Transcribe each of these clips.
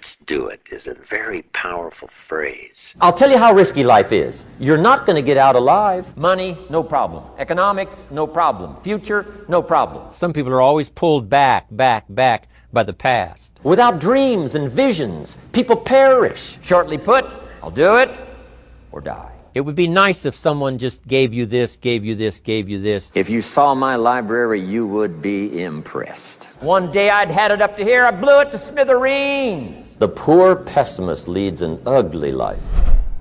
let's do it is a very powerful phrase. I'll tell you how risky life is. You're not going to get out alive. Money, no problem. Economics, no problem. Future, no problem. Some people are always pulled back by the past. Without dreams and visions, people perish. Shortly put, I'll do it or die. It would be nice if someone just gave you this, gave you this, gave you this. If you saw my library, you would be impressed. One day I'd had it up to here, I blew it to smithereens. The poor pessimist leads an ugly life.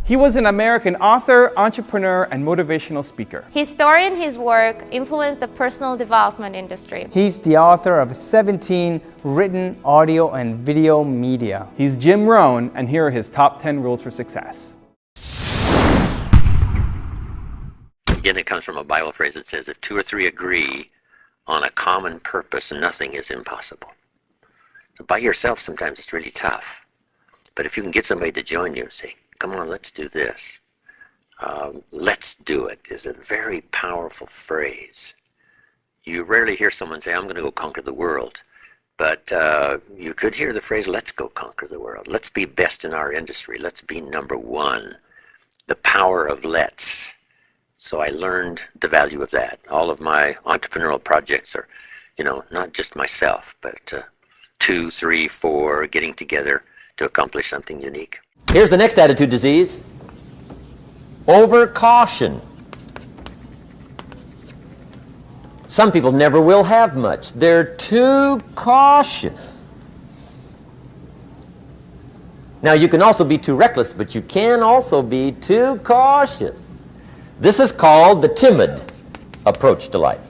He was an American author, entrepreneur, and motivational speaker. His story and his work influenced the personal development industry. He's the author of 17 written audio and video media. He's Jim Rohn, and here are his top 10 rules for success. Again, it comes from a Bible phrase that says, if two or three agree on a common purpose, nothing is impossible. So by yourself, sometimes it's really tough. But if you can get somebody to join you and say, come on, let's do this. Let's do it is a very powerful phrase. You rarely hear someone say, I'm going to go conquer the world. But you could hear the phrase, let's go conquer the world. Let's be best in our industry. Let's be number one. The power of let's. So I learned the value of that. All of my entrepreneurial projects are, not just myself, but 2, 3, 4 getting together to accomplish something unique. Here's the next attitude disease. Over-caution. Some people never will have much. They're too cautious. Now, you can also be too reckless, but you can also be too cautious. This is called the timid approach to life.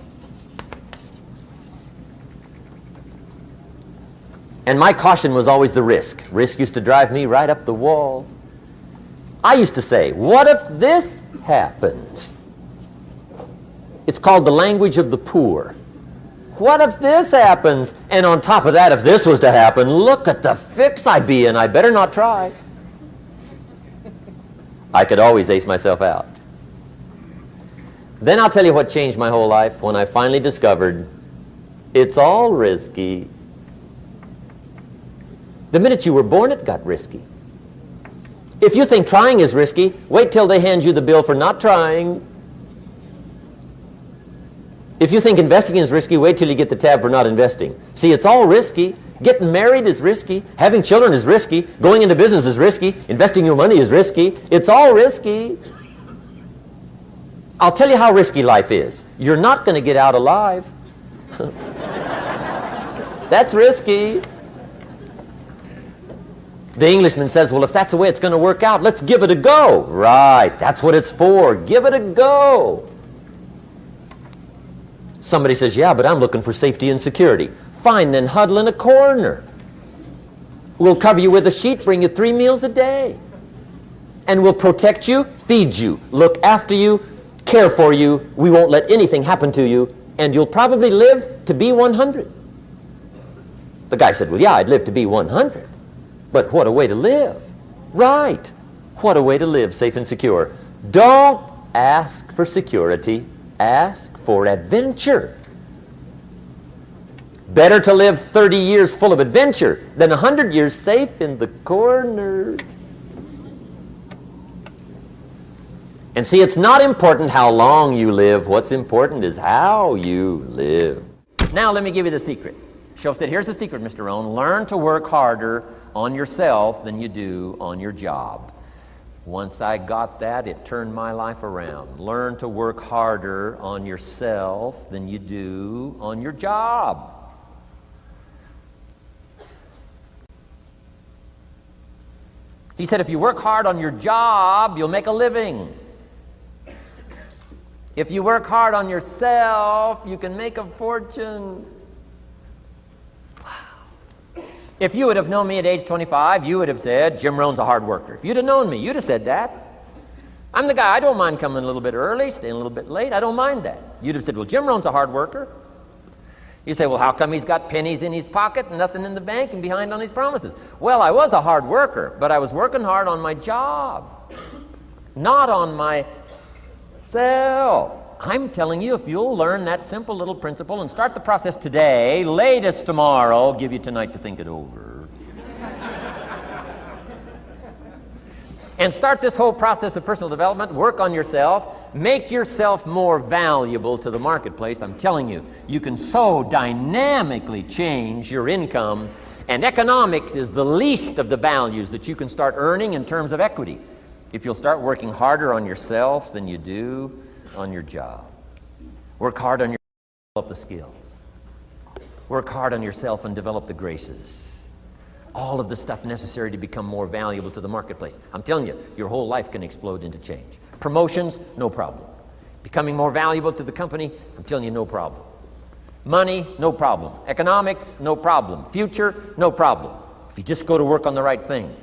And my caution was always the risk. Risk used to drive me right up the wall. I used to say, what if this happens? It's called the language of the poor. What if this happens? And on top of that, if this was to happen, look at the fix I'd be in. I better not try. I could always ace myself out. Then I'll tell you what changed my whole life when I finally discovered it's all risky. The minute you were born, it got risky. If you think trying is risky, wait till they hand you the bill for not trying. If you think investing is risky, wait till you get the tab for not investing. See, it's all risky. Getting married is risky. Having children is risky. Going into business is risky. Investing your money is risky. It's all risky. I'll tell you how risky life is. You're not going to get out alive. That's risky. The Englishman says, well, if that's the way it's going to work out, let's give it a go. Right, that's what it's for. Give it a go. Somebody says, yeah, but I'm looking for safety and security. Fine, then huddle in a corner. We'll cover you with a sheet, bring you 3 meals a day. And we'll protect you, feed you, look after you, care for you. We won't let anything happen to you. And you'll probably live to be 100. The guy said, well, yeah, I'd live to be 100. But what a way to live. Right. What a way to live safe and secure. Don't ask for security. Ask for adventure. Better to live 30 years full of adventure than 100 years safe in the corner. And see, it's not important how long you live. What's important is how you live. Now let me give you the secret. Shoaff said, here's the secret, Mr. Rohn. Learn to work harder on yourself than you do on your job. Once I got that, it turned my life around. Learn to work harder on yourself than you do on your job. He said, if you work hard on your job, you'll make a living. If you work hard on yourself, you can make a fortune. If you would have known me at age 25, you would have said, Jim Rohn's a hard worker. If you'd have known me, you'd have said that. I'm the guy, I don't mind coming a little bit early, staying a little bit late, I don't mind that. You'd have said, well, Jim Rohn's a hard worker. You say, well, how come he's got pennies in his pocket and nothing in the bank and behind on his promises? Well, I was a hard worker, but I was working hard on my job, not on myself. I'm telling you, if you'll learn that simple little principle and start the process today, latest tomorrow, I'll give you tonight to think it over. And start this whole process of personal development. Work on yourself. Make yourself more valuable to the marketplace. I'm telling you, you can so dynamically change your income, and economics is the least of the values that you can start earning in terms of equity if you'll start working harder on yourself than you do on your job. Work hard on yourself and develop the skills. Work hard on yourself and develop the graces. All of the stuff necessary to become more valuable to the marketplace. I'm telling you, your whole life can explode into change. Promotions, no problem. Becoming more valuable to the company, I'm telling you, no problem. Money, no problem. Economics, no problem. Future, no problem. If you just go to work on the right thing.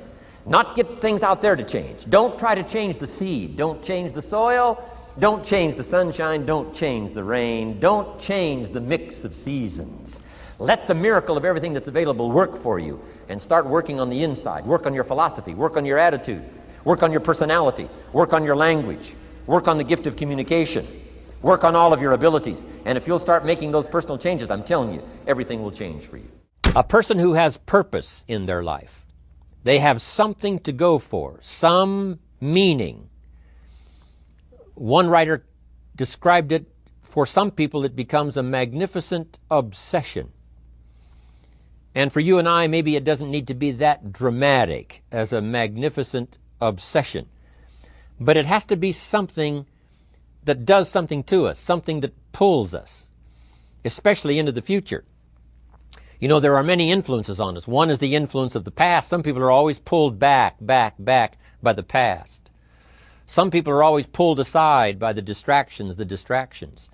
Not get things out there to change. Don't try to change the seed. Don't change the soil. Don't change the sunshine. Don't change the rain. Don't change the mix of seasons. Let the miracle of everything that's available work for you, and start working on the inside. Work on your philosophy. Work on your attitude. Work on your personality. Work on your language. Work on the gift of communication. Work on all of your abilities. And if you'll start making those personal changes, I'm telling you, everything will change for you. A person who has purpose in their life, they have something to go for, some meaning. One writer described it, for some people it becomes a magnificent obsession. And for you and I, maybe it doesn't need to be that dramatic as a magnificent obsession. But it has to be something that does something to us, something that pulls us, especially into the future. You know, there are many influences on us. One is the influence of the past. Some people are always pulled back by the past. Some people are always pulled aside by the distractions.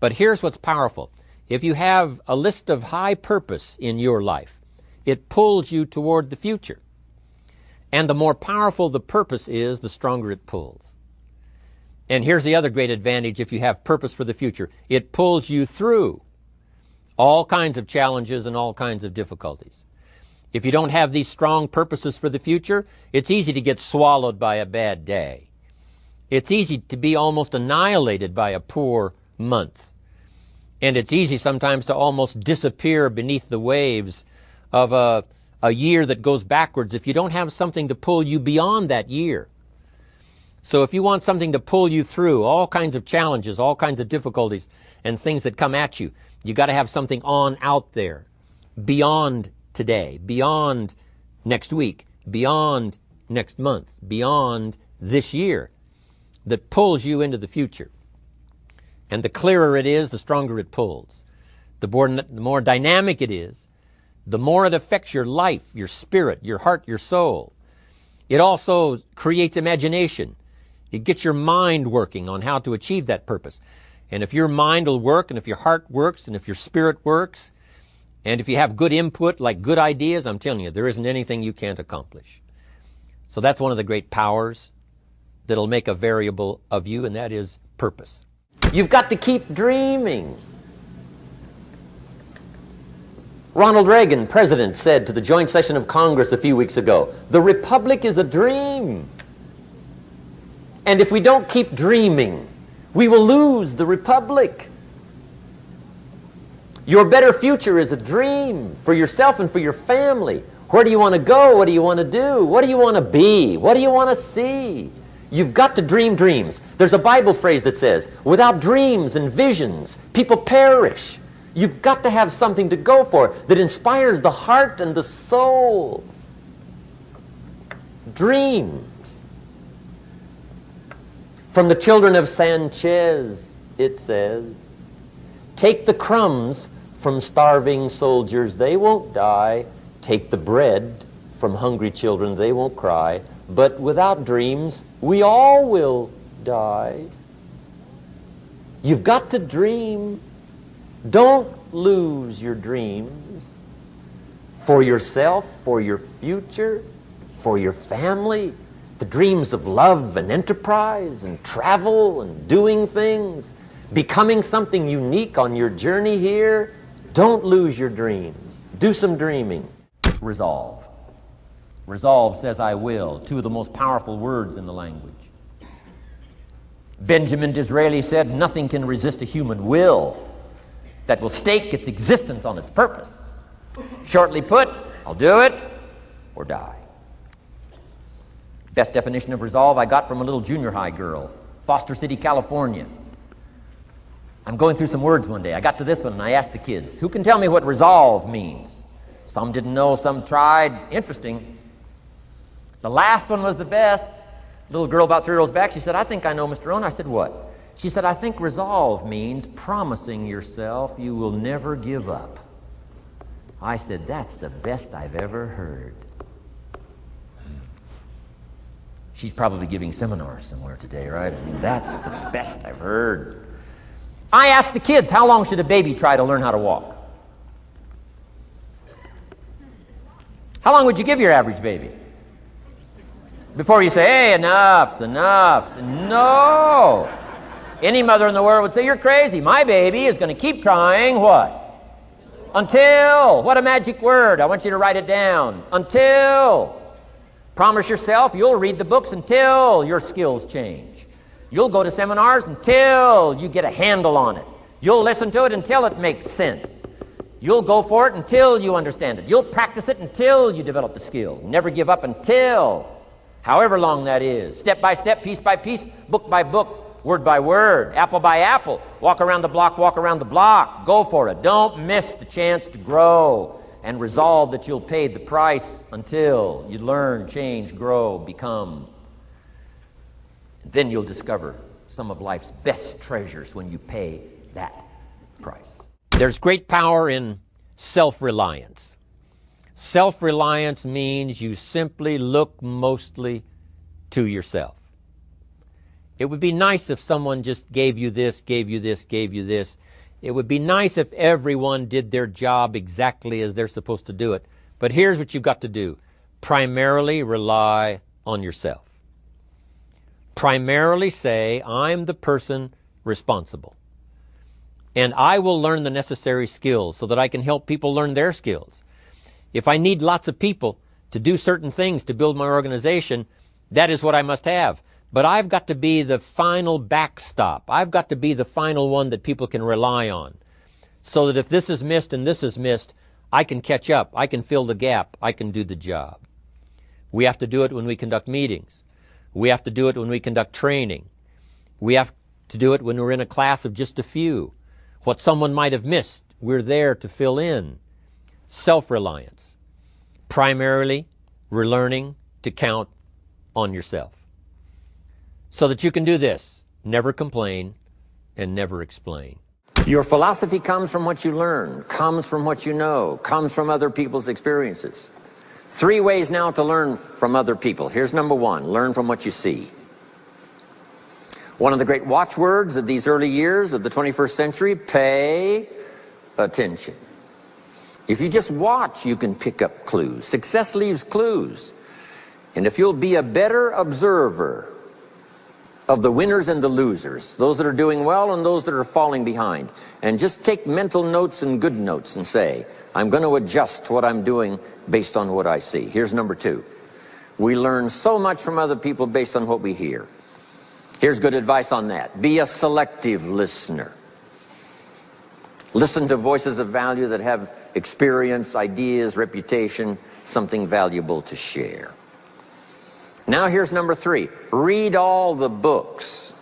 But here's what's powerful. If you have a list of high purpose in your life, it pulls you toward the future. And the more powerful the purpose is, the stronger it pulls. And here's the other great advantage if you have purpose for the future. It pulls you through all kinds of challenges and all kinds of difficulties. If you don't have these strong purposes for the future, it's easy to get swallowed by a bad day. It's easy to be almost annihilated by a poor month. And it's easy sometimes to almost disappear beneath the waves of a year that goes backwards if you don't have something to pull you beyond that year. So if you want something to pull you through all kinds of challenges, all kinds of difficulties and things that come at you, you got to have something on out there, beyond today, beyond next week, beyond next month, beyond this year, that pulls you into the future. And the clearer it is, the stronger it pulls. The more dynamic it is, the more it affects your life, your spirit, your heart, your soul. It also creates imagination. It gets your mind working on how to achieve that purpose. And if your mind will work, and if your heart works, and if your spirit works, and if you have good input, like good ideas, I'm telling you, there isn't anything you can't accomplish. So that's one of the great powers that'll make a variable of you, and that is purpose. You've got to keep dreaming. Ronald Reagan, president, said to the joint session of Congress a few weeks ago, "The Republic is a dream. And if we don't keep dreaming, we will lose the Republic." Your better future is a dream for yourself and for your family. Where do you want to go? What do you want to do? What do you want to be? What do you want to see? You've got to dream dreams. There's a Bible phrase that says, without dreams and visions, people perish. You've got to have something to go for that inspires the heart and the soul. Dreams. From the children of Sanchez, it says, take the crumbs from starving soldiers, they won't die. Take the bread from hungry children, they won't cry. But without dreams, we all will die. You've got to dream. Don't lose your dreams for yourself, for your future, for your family. The dreams of love and enterprise and travel and doing things, becoming something unique on your journey here. Don't lose your dreams. Do some dreaming. Resolve. Resolve says, I will. Two of the most powerful words in the language. Benjamin Disraeli said, nothing can resist a human will that will stake its existence on its purpose. Shortly put, I'll do it or die. Best definition of resolve I got from a little junior high girl, Foster City, California. I'm going through some words one day. I got to this one and I asked the kids, who can tell me what resolve means? Some didn't know, some tried. Interesting. The last one was the best. Little girl about 3 rows back, she said, I think I know, Mr. Rohn. I said, what? She said, I think resolve means promising yourself you will never give up. I said, that's the best I've ever heard. She's probably giving seminars somewhere today, right? I mean, that's the best I've heard. I asked the kids, how long should a baby try to learn how to walk? How long would you give your average baby? Before you say, hey, enough's enough. No. Any mother in the world would say, you're crazy. My baby is going to keep trying what? Until. What a magic word. I want you to write it down. Until. Promise yourself you'll read the books until your skills change. You'll go to seminars until you get a handle on it. You'll listen to it until it makes sense. You'll go for it until you understand it. You'll practice it until you develop the skill. Never give up until, however long that is. Step by step, piece by piece, book by book, word by word, apple by apple. Walk around the block, walk around the block. Go for it. Don't miss the chance to grow. And resolve that you'll pay the price until you learn, change, grow, become. Then you'll discover some of life's best treasures when you pay that price. There's great power in self-reliance. Self-reliance means you simply look mostly to yourself. It would be nice if someone just gave you this, gave you this, gave you this. It would be nice if everyone did their job exactly as they're supposed to do it. But here's what you've got to do. Primarily rely on yourself. Primarily say, I'm the person responsible. And I will learn the necessary skills so that I can help people learn their skills. If I need lots of people to do certain things to build my organization, that is what I must have. But I've got to be the final backstop. I've got to be the final one that people can rely on. So that if this is missed and this is missed, I can catch up. I can fill the gap. I can do the job. We have to do it when we conduct meetings. We have to do it when we conduct training. We have to do it when we're in a class of just a few. What someone might have missed, we're there to fill in. Self-reliance. Primarily, we're learning to count on yourself. So that you can do this, never complain and never explain. Your philosophy comes from what you learn, comes from what you know, comes from other people's experiences. 3 ways now to learn from other people. Here's number 1, learn from what you see. One of the great watchwords of these early years of the 21st century, pay attention. If you just watch, you can pick up clues. Success leaves clues. And if you'll be a better observer of the winners and the losers, those that are doing well and those that are falling behind, and just take mental notes and good notes and say, I'm going to adjust what I'm doing based on what I see. Here's number 2. We learn so much from other people based on what we hear. Here's good advice on that. Be a selective listener. Listen to voices of value that have experience, ideas, reputation, something valuable to share. Now here's number 3. Read all the books.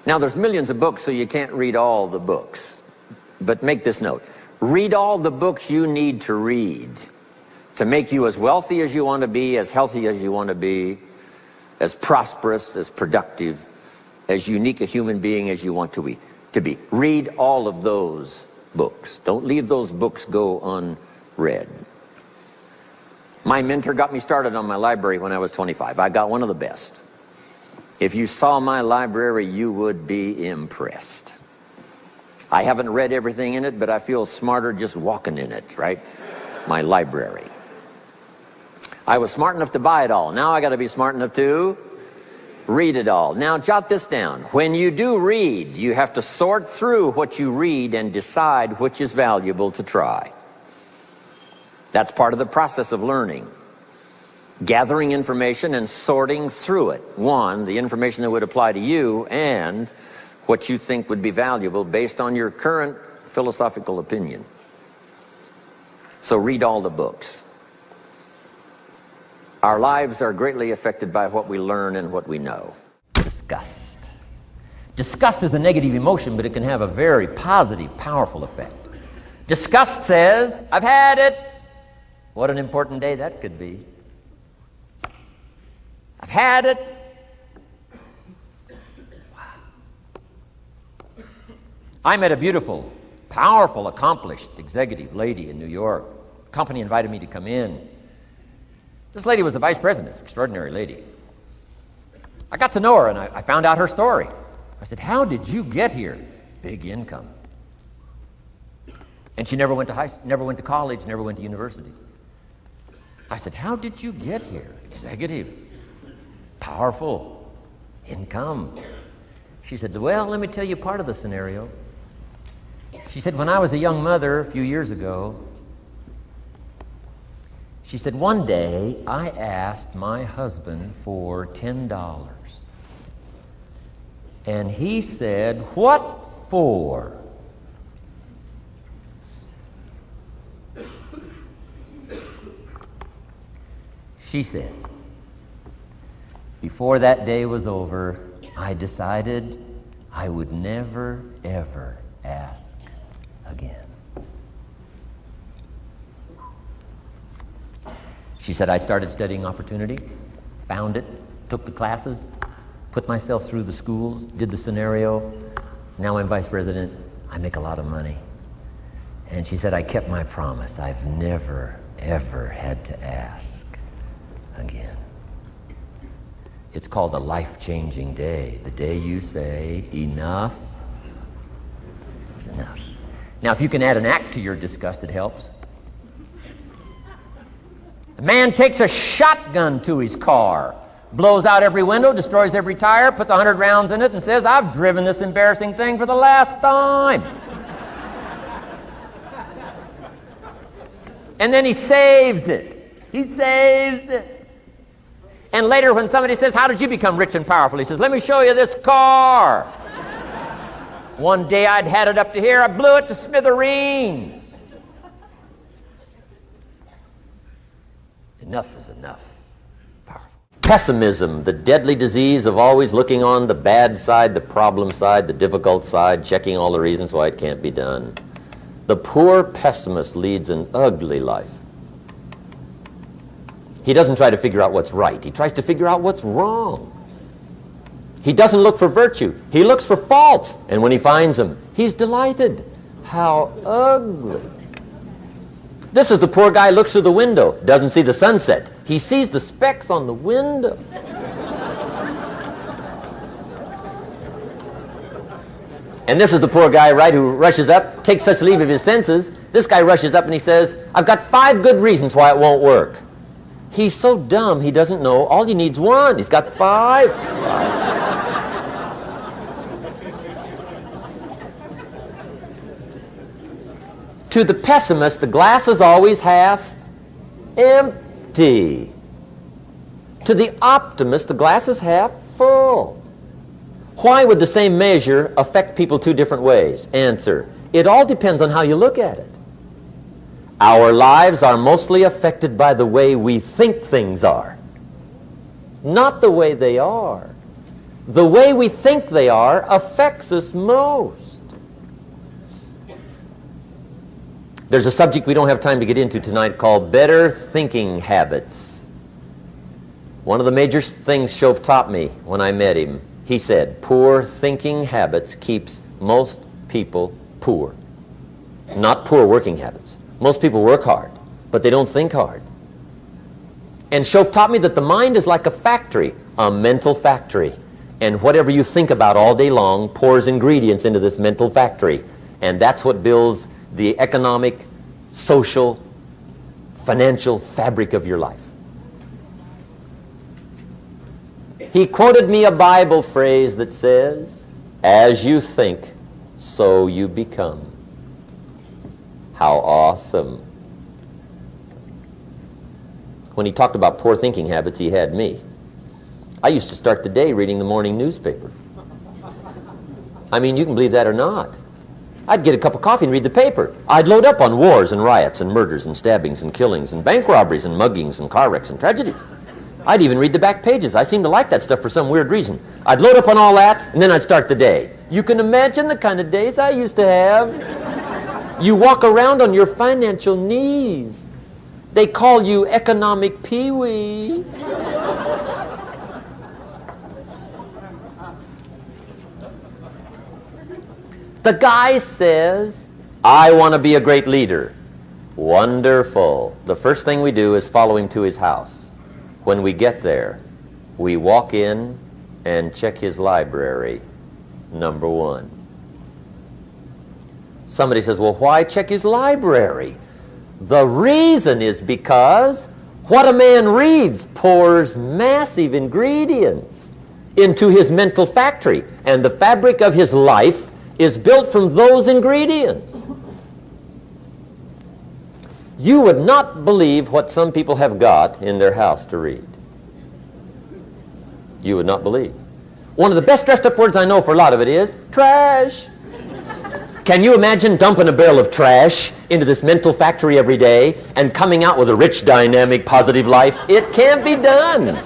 Now there's millions of books, so you can't read all the books. But make this note. Read all the books you need to read to make you as wealthy as you want to be, as healthy as you want to be, as prosperous, as productive, as unique a human being as you want to be. Read all of those books. Don't leave those books go unread. My mentor got me started on my library when I was 25. I got one of the best. If you saw my library, you would be impressed. I haven't read everything in it, but I feel smarter just walking in it, right? My library. I was smart enough to buy it all. Now I got to be smart enough to read it all. Now jot this down. When you do read, you have to sort through what you read and decide which is valuable to try. That's part of the process of learning. Gathering information and sorting through it. 1, the information that would apply to you, and what you think would be valuable based on your current philosophical opinion. So read all the books. Our lives are greatly affected by what we learn and what we know. Disgust. Disgust is a negative emotion, but it can have a very positive, powerful effect. Disgust says, I've had it. What an important day that could be. I've had it. Wow. I met a beautiful, powerful, accomplished executive lady in New York. The company invited me to come in. This lady was the vice president, extraordinary lady. I got to know her and I found out her story. I said, how did you get here? Big income. And she never went to college, never went to university. I said, how did you get here? Executive, powerful, income. She said, well, let me tell you part of the scenario. She said, when I was a young mother a few years ago, she said, one day I asked my husband for $10. And he said, what for? She said, before that day was over, I decided I would never, ever ask again. She said, I started studying opportunity, found it, took the classes, put myself through the schools, did the scenario. Now I'm vice president. I make a lot of money. And she said, I kept my promise. I've never, ever had to ask again. It's called a life-changing day. The day you say, enough is enough. Now, if you can add an act to your disgust, it helps. A man takes a shotgun to his car, blows out every window, destroys every tire, puts 100 rounds in it, and says, I've driven this embarrassing thing for the last time. And then he saves it. He saves it. And later when somebody says, how did you become rich and powerful? He says, let me show you this car. One day I'd had it up to here, I blew it to smithereens. Enough is enough. Powerful. Pessimism, the deadly disease of always looking on the bad side, the problem side, the difficult side, checking all the reasons why it can't be done. The poor pessimist leads an ugly life. He doesn't try to figure out what's right. He tries to figure out what's wrong. He doesn't look for virtue. He looks for faults. And when he finds them, he's delighted. How ugly. This is the poor guy who looks through the window, doesn't see the sunset. He sees the specks on the window. And this is the poor guy, right, who rushes up, takes such leave of his senses. This guy rushes up and he says, I've got 5 good reasons why it won't work. He's so dumb he doesn't know all he needs 1. He's got 5. To the pessimist, the glass is always half empty. To the optimist, the glass is half full. Why would the same measure affect people 2 different ways? Answer, it all depends on how you look at it. Our lives are mostly affected by the way we think things are, not the way they are. The way we think they are affects us most. There's a subject we don't have time to get into tonight called better thinking habits. One of the major things Shove taught me when I met him, he said, poor thinking habits keeps most people poor. Not poor working habits. Most people work hard, but they don't think hard. And Shove taught me that the mind is like a factory, a mental factory. And whatever you think about all day long pours ingredients into this mental factory. And that's what builds the economic, social, financial fabric of your life. He quoted me a Bible phrase that says, as you think, so you become. How awesome. When he talked about poor thinking habits, he had me. I used to start the day reading the morning newspaper. I mean, you can believe that or not. I'd get a cup of coffee and read the paper. I'd load up on wars and riots and murders and stabbings and killings and bank robberies and muggings and car wrecks and tragedies. I'd even read the back pages. I seem to like that stuff for some weird reason. I'd load up on all that, and then I'd start the day. You can imagine the kind of days I used to have. You walk around on your financial knees. They call you economic peewee. The guy says, I want to be a great leader. Wonderful. The first thing we do is follow him to his house. When we get there, we walk in and check his library, number one. Somebody says, well, why check his library? The reason is because what a man reads pours massive ingredients into his mental factory, and the fabric of his life is built from those ingredients. You would not believe what some people have got in their house to read. You would not believe. One of the best dressed up words I know for a lot of it is trash. Can you imagine dumping a barrel of trash into this mental factory every day and coming out with a rich, dynamic, positive life? It can't be done.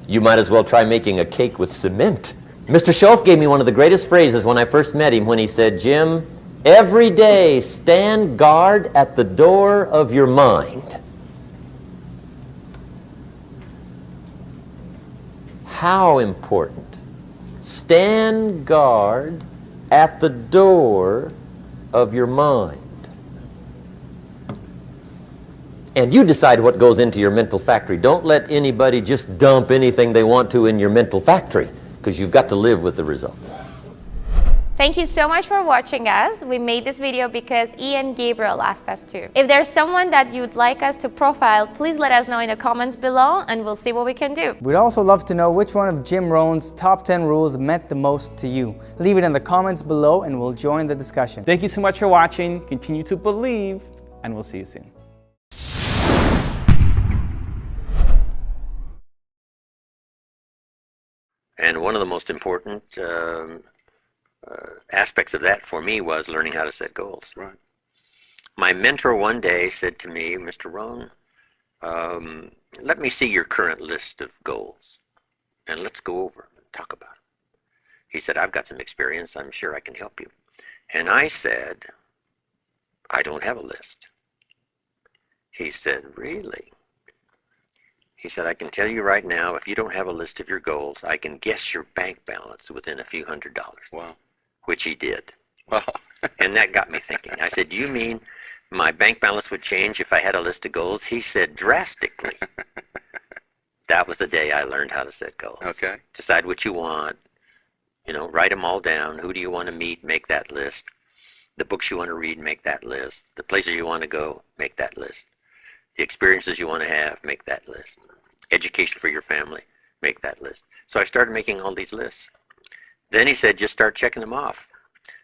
You might as well try making a cake with cement. Mr. Schoaf gave me one of the greatest phrases when I first met him when he said, Jim, every day stand guard at the door of your mind. How important. Stand guard at the door of your mind. And you decide what goes into your mental factory. Don't let anybody just dump anything they want to in your mental factory, because you've got to live with the results. Thank you so much for watching us. We made this video because Ian Gabriel asked us to. If there's someone that you'd like us to profile, please let us know in the comments below and we'll see what we can do. We'd also love to know which one of Jim Rohn's top 10 rules meant the most to you. Leave it in the comments below and we'll join the discussion. Thank you so much for watching. Continue to believe, and we'll see you soon. And one of the most important aspects of that for me was learning how to set goals. Right. My mentor one day said to me, Mr. Rohn, let me see your current list of goals and let's go over and talk about it. He said, I've got some experience. I'm sure I can help you. And I said, I don't have a list. He said, really? He said, I can tell you right now, if you don't have a list of your goals, I can guess your bank balance within a few $100s. Wow. Which he did. Wow. And that got me thinking. I said, do you mean my bank balance would change if I had a list of goals? He said, drastically. That was the day I learned how to set goals. Okay. Decide what you want. You know, write them all down. Who do you want to meet? Make that list. The books you want to read, make that list. The places you want to go, make that list. The experiences you want to have, make that list. Education for your family, make that list. So I started making all these lists. Then he said, just start checking them off.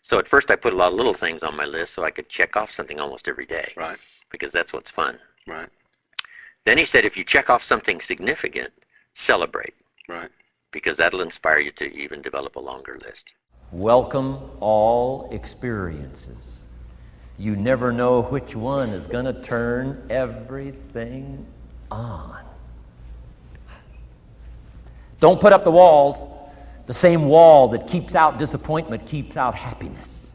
So at first I put a lot of little things on my list so I could check off something almost every day. Right. Because that's what's fun. Right. Then he said, if you check off something significant, celebrate. Right. Because that'll inspire you to even develop a longer list. Welcome all experiences. You never know which one is going to turn everything on. Don't put up the walls. The same wall that keeps out disappointment keeps out happiness.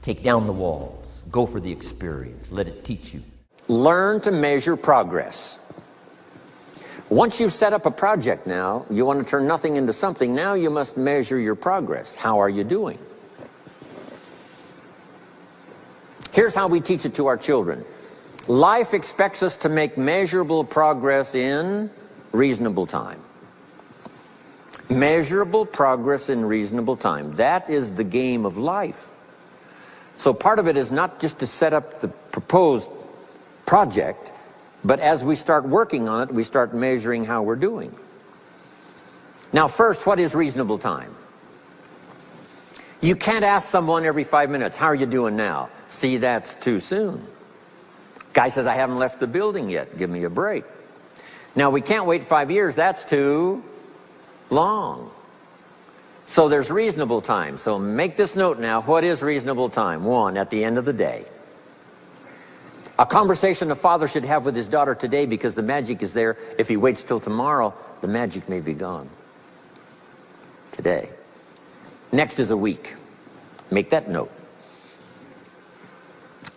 Take down the walls. Go for the experience. Let it teach you. Learn to measure progress. Once you've set up a project now, you want to turn nothing into something. Now you must measure your progress. How are you doing? Here's how we teach it to our children. Life expects us to make measurable progress in reasonable time. Measurable progress in reasonable time. That is the game of life. So part of it is not just to set up the proposed project, but as we start working on it, we start measuring how we're doing. Now first, what is reasonable time? You can't ask someone every 5 minutes, how are you doing now? See, that's too soon. Guy says, I haven't left the building yet. Give me a break. Now we can't wait 5 years. That's too long. So there's reasonable time. So make this note now. What is reasonable time? 1, at the end of the day. A conversation a father should have with his daughter today, because the magic is there. If he waits till tomorrow, the magic may be gone today. Next is a week. Make that note.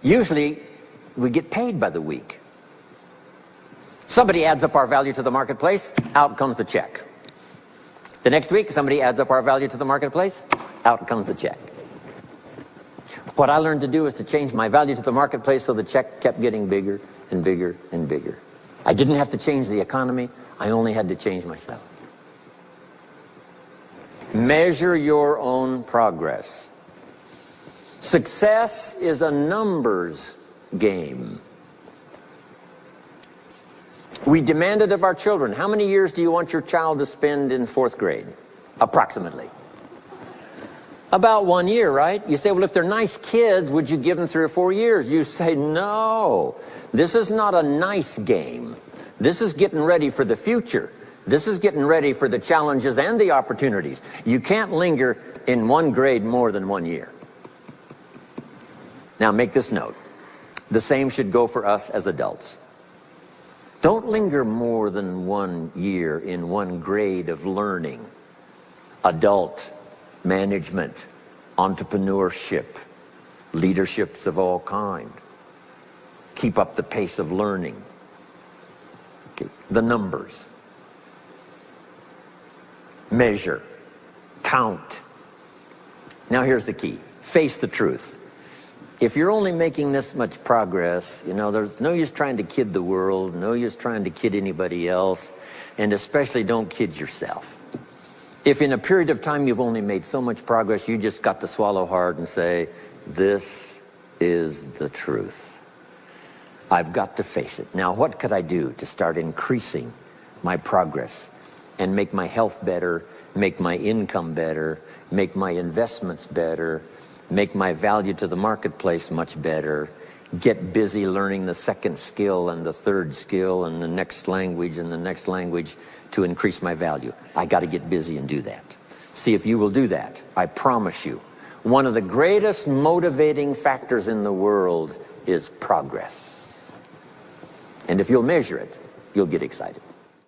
Usually, we get paid by the week. Somebody adds up our value to the marketplace, out comes the check. The next week, somebody adds up our value to the marketplace, out comes the check. What I learned to do is to change my value to the marketplace so the check kept getting bigger and bigger and bigger. I didn't have to change the economy, I only had to change myself. Measure your own progress. Success is a numbers game. We demanded of our children, how many years do you want your child to spend in 4th grade? Approximately. About 1 year, right? You say, well, if they're nice kids, would you give them 3 or 4 years? You say, no. This is not a nice game. This is getting ready for the future. This is getting ready for the challenges and the opportunities. You can't linger in 1 grade more than 1 year. Now make this note. The same should go for us as adults. Don't linger more than 1 year in 1 grade of learning. Adult, management, entrepreneurship, leaderships of all kind. Keep up the pace of learning. Okay. The numbers. Measure. Count. Now here's the key. Face the truth. If you're only making this much progress, you know, there's no use trying to kid the world, no use trying to kid anybody else, and especially don't kid yourself. If in a period of time you've only made so much progress, you just got to swallow hard and say, this is the truth. I've got to face it. Now, what could I do to start increasing my progress and make my health better, make my income better, make my investments better, make my value to the marketplace much better, get busy learning the 2nd skill and the 3rd skill and the next language and the next language to increase my value? I got to get busy and do that. See if you will do that. I promise you, one of the greatest motivating factors in the world is progress. And if you'll measure it, you'll get excited.